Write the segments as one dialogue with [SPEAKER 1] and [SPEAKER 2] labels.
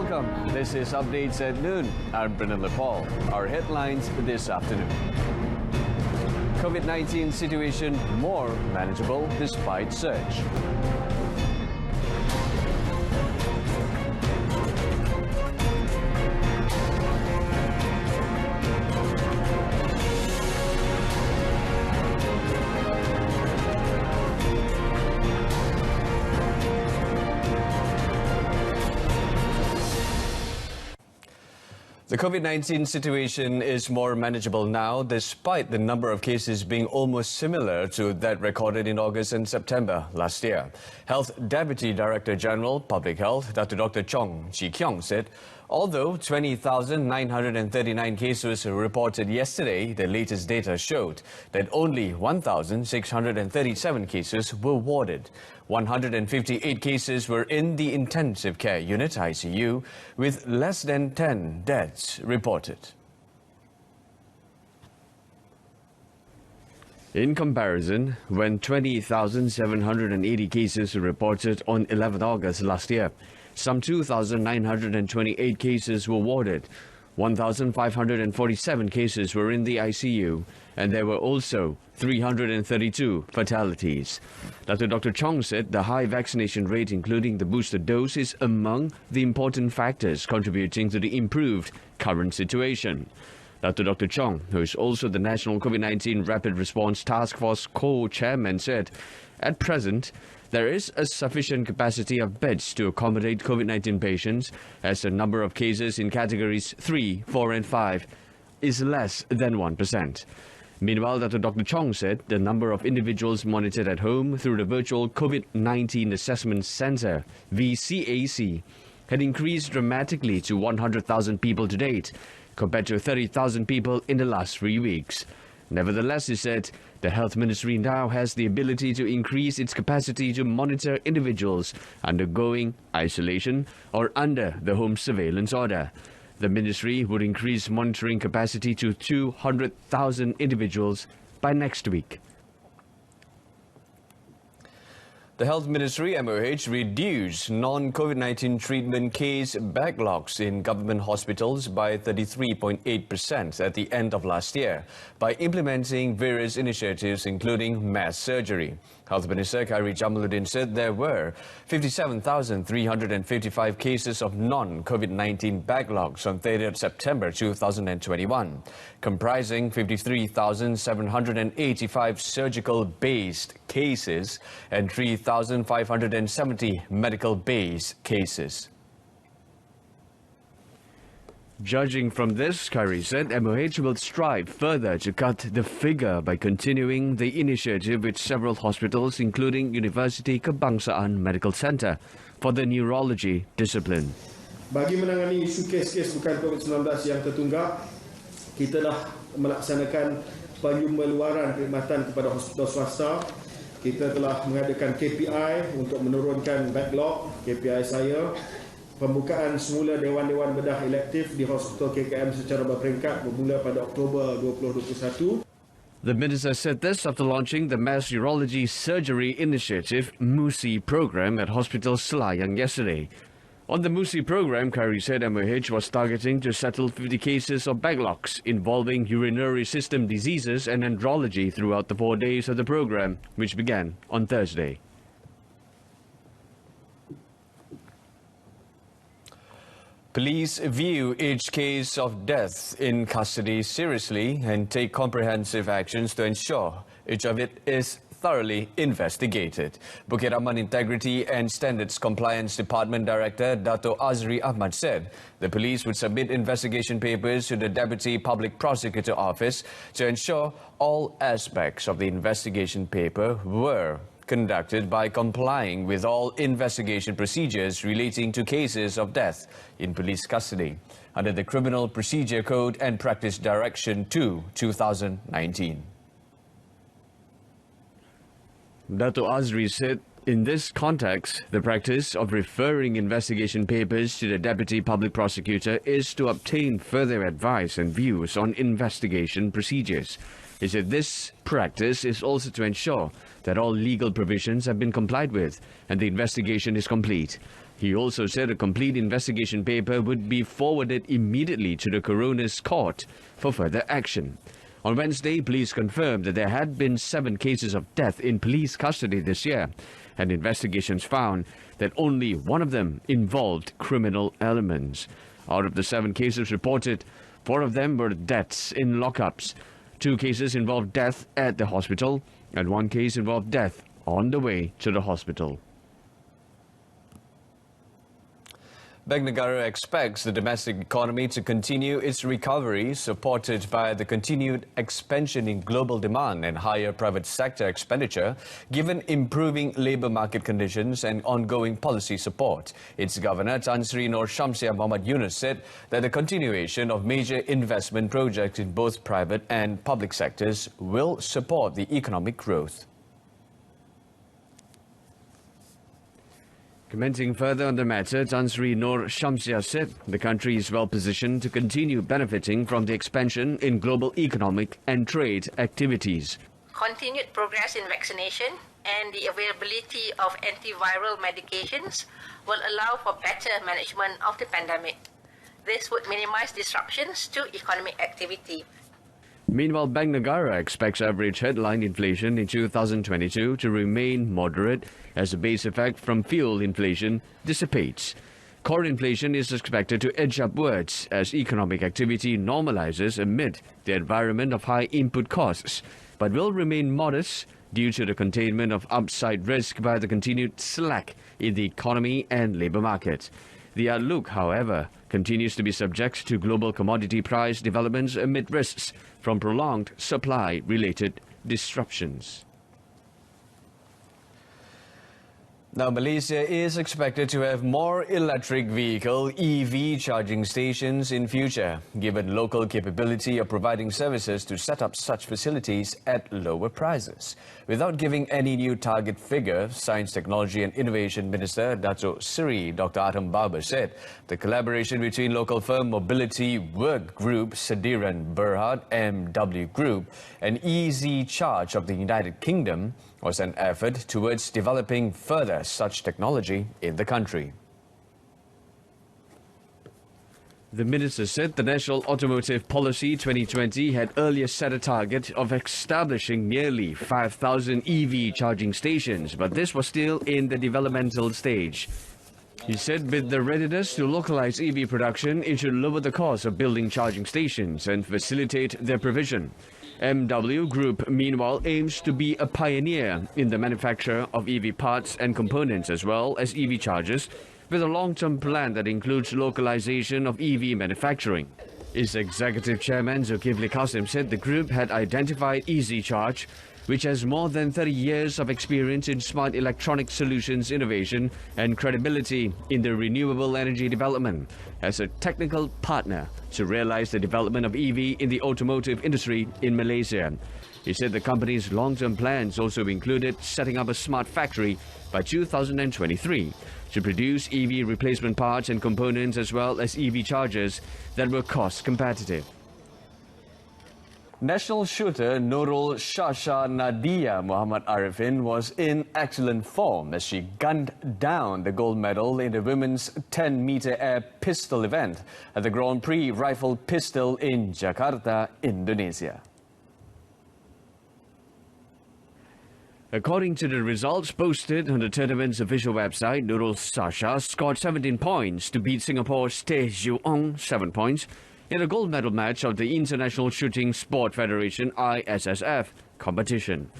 [SPEAKER 1] Welcome. This is Updates at Noon. I'm Brendan Lepal. Our headlines this afternoon. COVID-19 situation more manageable despite surge. The COVID-19 situation is more manageable now, despite the number of cases being almost similar to that recorded in August and September last year. Health Deputy Director General, Public Health, Dr. Chong Chi-Kiong said, although 20,939 cases were reported yesterday, the latest data showed that only 1,637 cases were warded. 158 cases were in the intensive care unit ICU, with less than 10 deaths reported. In comparison, when 20,780 cases were reported on 11 August last year, some 2,928 cases were warded, 1,547 cases were in the ICU, and there were also 332 fatalities. Dr. Chong said the high vaccination rate, including the booster dose, is among the important factors contributing to the improved current situation. Dr. Chong, who is also the National COVID-19 Rapid Response Task Force co-chairman, said, at present, there is a sufficient capacity of beds to accommodate COVID-19 patients, as the number of cases in categories 3, 4 and 5 is less than 1%. Meanwhile, Dr. Chong said the number of individuals monitored at home through the Virtual COVID-19 Assessment Centre, VCAC, had increased dramatically to 100,000 people to date, compared to 30,000 people in the last 3 weeks. Nevertheless, he said, the Health Ministry now has the ability to increase its capacity to monitor individuals undergoing isolation or under the home surveillance order. The Ministry would increase monitoring capacity to 200,000 individuals by next week. The Health Ministry, MOH, reduced non-COVID-19 treatment case backlogs in government hospitals by 33.8% at the end of last year by implementing various initiatives including mass surgery. Health Minister Khairi Jamaluddin said there were 57,355 cases of non-COVID-19 backlogs on 30th September 2021, comprising 53,785 surgical-based cases and 3,570 medical-based cases. Judging from this, Khairi said MOH will strive further to cut the figure by continuing the initiative with several hospitals, including University Kebangsaan Medical Centre, for the neurology discipline.
[SPEAKER 2] Bagi menangani isu kes-kes bukan COVID-19 yang tertunggak, kita dah melaksanakan penjumpaluaran perkhidmatan kepada hospital swasta. Kita telah mengadakan KPI untuk menurunkan backlog. KPI saya, pembukaan semula dewan-dewan bedah elektif di Hospital KKM secara berperingkat bermula pada Oktober 2021.
[SPEAKER 1] The minister said this after launching the Mass Urology Surgery Initiative MUSI program at Hospital Selayang yesterday. On the MUSI program, Khairi said MOH was targeting to settle 50 cases of backlogs involving urinary system diseases and andrology throughout the 4 days of the program, which began on Thursday. Police view each case of death in custody seriously and take comprehensive actions to ensure each of it is thoroughly investigated. Bukit Aman Integrity and Standards Compliance Department Director Dato Azri Ahmad said the police would submit investigation papers to the Deputy Public Prosecutor Office to ensure all aspects of the investigation paper were conducted by complying with all investigation procedures relating to cases of death in police custody under the Criminal Procedure Code and Practice Direction 2, 2019. Dato Azri said, in this context, the practice of referring investigation papers to the Deputy Public Prosecutor is to obtain further advice and views on investigation procedures. He said this practice is also to ensure that all legal provisions have been complied with and the investigation is complete. He also said a complete investigation paper would be forwarded immediately to the coroner's court for further action. On Wednesday, police confirmed that there had been 7 cases of death in police custody this year, and investigations found that only one of them involved criminal elements. Out of the 7 cases reported, 4 of them were deaths in lockups. 2 cases involved death at the hospital, and 1 case involved death on the way to the hospital.
[SPEAKER 3] Bank Negara expects the domestic economy to continue its recovery, supported by the continued expansion in global demand and higher private sector expenditure, given improving labour market conditions and ongoing policy support. Its Governor Tan Sri Nur Shamsia Muhammad Yunus said that the continuation of major investment projects in both private and public sectors will support the economic growth.
[SPEAKER 1] Commenting further on the matter, Tan Sri Nur Shamsia said the country is well positioned to continue benefiting from the expansion in global economic and trade activities.
[SPEAKER 4] Continued progress in vaccination and the availability of antiviral medications will allow for better management of the pandemic. This would minimize disruptions to economic activity.
[SPEAKER 1] Meanwhile, Bank Negara expects average headline inflation in 2022 to remain moderate as the base effect from fuel inflation dissipates. Core inflation is expected to edge upwards as economic activity normalizes amid the environment of high input costs, but will remain modest due to the containment of upside risk by the continued slack in the economy and labour market. The outlook, however, continues to be subject to global commodity price developments amid risks from prolonged supply-related disruptions.
[SPEAKER 3] Now, Malaysia is expected to have more electric vehicle EV charging stations in future, given local capability of providing services to set up such facilities at lower prices. Without giving any new target figure, Science, Technology and Innovation Minister Dato' Seri Dr. Adam Barber said the collaboration between local firm Mobility Work Group Sediran Berhad MW Group and EZ Charge of the United Kingdom was an effort towards developing further such technology in the country.
[SPEAKER 1] The minister said the National Automotive Policy 2020 had earlier set a target of establishing nearly 5,000 EV charging stations, but this was still in the developmental stage. He said with the readiness to localize EV production, it should lower the cost of building charging stations and facilitate their provision. MW Group, meanwhile, aims to be a pioneer in the manufacture of EV parts and components as well as EV chargers, with a long-term plan that includes localization of EV manufacturing. Its executive chairman, Zulkifli Qasim, said the group had identified EZ Charge, which has more than 30 years of experience in smart electronic solutions innovation and credibility in the renewable energy development, as a technical partner to realize the development of EV in the automotive industry in Malaysia. He said the company's long-term plans also included setting up a smart factory by 2023 to produce EV replacement parts and components as well as EV chargers that were cost competitive.
[SPEAKER 3] National shooter Nurul Shasha Nadia Muhammad Arifin was in excellent form as she gunned down the gold medal in the women's 10-meter air pistol event at the Grand Prix Rifle Pistol in Jakarta, Indonesia.
[SPEAKER 1] According to the results posted on the tournament's official website, Nurul Sasha scored 17 points to beat Singapore's Teh Juong 7 points in a gold medal match of the International Shooting Sport Federation ISSF competition.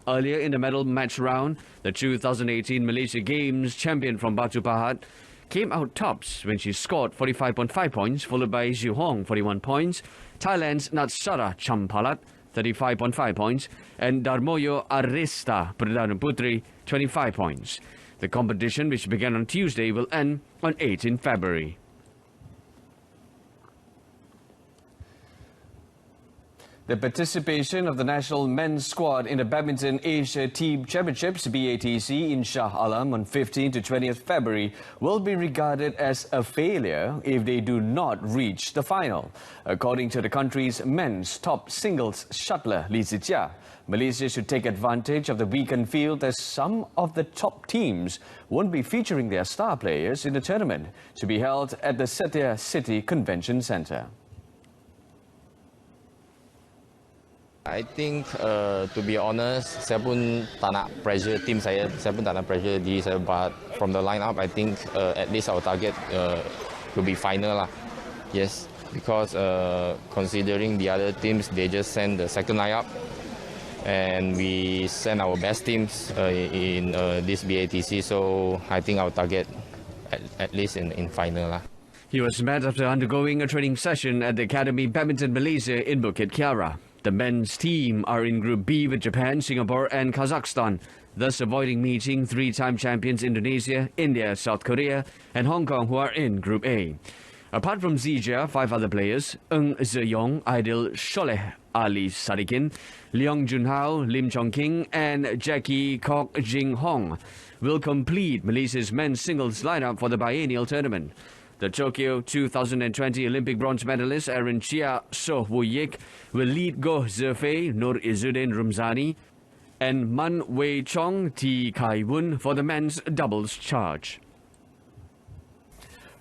[SPEAKER 1] Earlier in the medal match round, the 2018 Malaysia Games champion from Batu Pahat came out tops when she scored 45.5 points, followed by Zhu Hong 41 points, Thailand's Natsara Champalat 35.5 points, and Darmoyo Arista Perdana Putri 25 points. The competition, which began on Tuesday, will end on 18 February.
[SPEAKER 3] The participation of the national men's squad in the Badminton Asia Team Championships BATC in Shah Alam on 15 to 20th February will be regarded as a failure if they do not reach the final. According to the country's men's top singles shuttler Li Zijia, Malaysia should take advantage of the weakened field as some of the top teams won't be featuring their star players in the tournament to be held at the Setia City Convention Centre.
[SPEAKER 5] I think to be honest, saya pun tak nak pressure team saya pun tak nak pressure diri saya, but from the lineup, I think at least our target will be final lah. Yes, because considering the other teams, they just send the second lineup, and we send our best teams in this BATC, so I think our target at least in final lah.
[SPEAKER 1] He was met after undergoing a training session at the Academy Badminton Malaysia in Bukit Kiara. The men's team are in Group B with Japan, Singapore and Kazakhstan, thus avoiding meeting three-time champions Indonesia, India, South Korea and Hong Kong, who are in Group A. Apart from Zijia, 5 other players, Ng Zeyong, Aidil Sholeh Ali Sadikin, Leong Junhao, Lim Chong King and Jackie Kok Jing Hong will complete Malaysia's men's singles lineup for the biennial tournament. The Tokyo 2020 Olympic bronze medalist Aaron Chia Soh Woo-yik will lead Goh Zefei, Nur Izzuddin Rumzani and Man Wei Chong T Kai Woon for the men's doubles charge.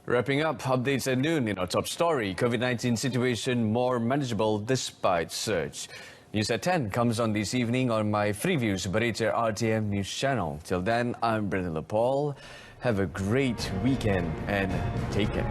[SPEAKER 3] Wrapping up updates at noon in our top story, COVID-19 situation more manageable despite surge. News at 10 comes on this evening on my Freeviews Berita RTM news channel. Till then, I'm Brendan Paul. Have a great weekend and take care.